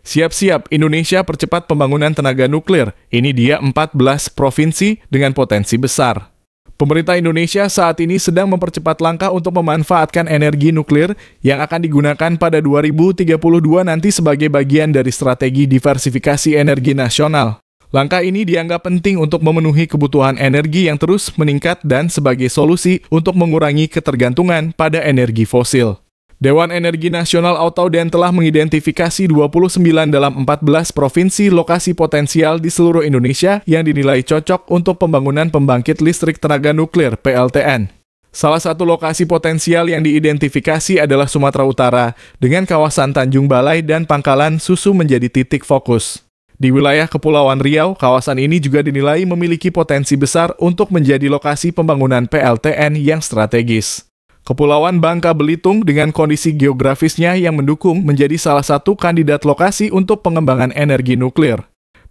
Siap-siap, Indonesia percepat pembangunan tenaga nuklir. Ini dia 14 provinsi dengan potensi besar. Pemerintah Indonesia saat ini sedang mempercepat langkah untuk memanfaatkan energi nuklir yang akan digunakan pada 2032 nanti sebagai bagian dari strategi diversifikasi energi nasional. Langkah ini dianggap penting untuk memenuhi kebutuhan energi yang terus meningkat dan sebagai solusi untuk mengurangi ketergantungan pada energi fosil. Dewan Energi Nasional atau DEN telah mengidentifikasi 29 dalam 14 provinsi lokasi potensial di seluruh Indonesia yang dinilai cocok untuk pembangunan pembangkit listrik tenaga nuklir (PLTN). Salah satu lokasi potensial yang diidentifikasi adalah Sumatera Utara, dengan kawasan Tanjung Balai dan Pangkalan Susu menjadi titik fokus. Di wilayah Kepulauan Riau, kawasan ini juga dinilai memiliki potensi besar untuk menjadi lokasi pembangunan PLTN yang strategis. Kepulauan Bangka Belitung dengan kondisi geografisnya yang mendukung menjadi salah satu kandidat lokasi untuk pengembangan energi nuklir.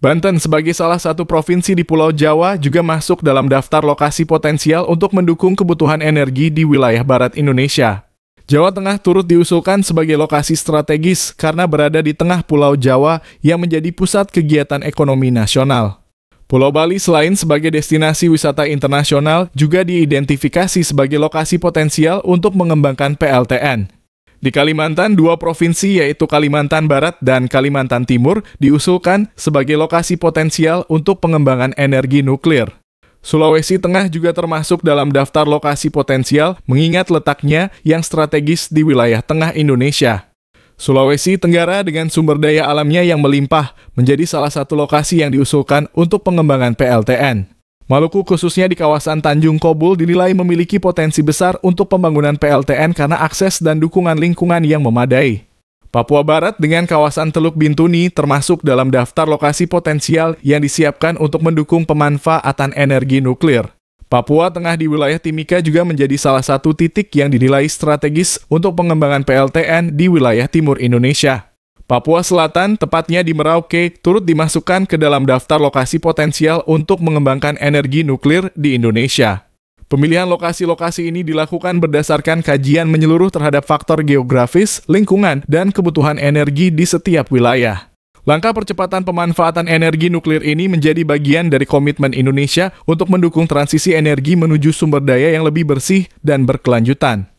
Banten sebagai salah satu provinsi di Pulau Jawa juga masuk dalam daftar lokasi potensial untuk mendukung kebutuhan energi di wilayah barat Indonesia. Jawa Tengah turut diusulkan sebagai lokasi strategis karena berada di tengah Pulau Jawa yang menjadi pusat kegiatan ekonomi nasional. Pulau Bali selain sebagai destinasi wisata internasional juga diidentifikasi sebagai lokasi potensial untuk mengembangkan PLTN. Di Kalimantan, dua provinsi yaitu Kalimantan Barat dan Kalimantan Timur diusulkan sebagai lokasi potensial untuk pengembangan energi nuklir. Sulawesi Tengah juga termasuk dalam daftar lokasi potensial mengingat letaknya yang strategis di wilayah tengah Indonesia. Sulawesi Tenggara dengan sumber daya alamnya yang melimpah menjadi salah satu lokasi yang diusulkan untuk pengembangan PLTN. Maluku khususnya di kawasan Tanjung Kobul dinilai memiliki potensi besar untuk pembangunan PLTN karena akses dan dukungan lingkungan yang memadai. Papua Barat dengan kawasan Teluk Bintuni termasuk dalam daftar lokasi potensial yang disiapkan untuk mendukung pemanfaatan energi nuklir. Papua Tengah di wilayah Timika juga menjadi salah satu titik yang dinilai strategis untuk pengembangan PLTN di wilayah timur Indonesia. Papua Selatan, tepatnya di Merauke, turut dimasukkan ke dalam daftar lokasi potensial untuk mengembangkan energi nuklir di Indonesia. Pemilihan lokasi-lokasi ini dilakukan berdasarkan kajian menyeluruh terhadap faktor geografis, lingkungan, dan kebutuhan energi di setiap wilayah. Langkah percepatan pemanfaatan energi nuklir ini menjadi bagian dari komitmen Indonesia untuk mendukung transisi energi menuju sumber daya yang lebih bersih dan berkelanjutan.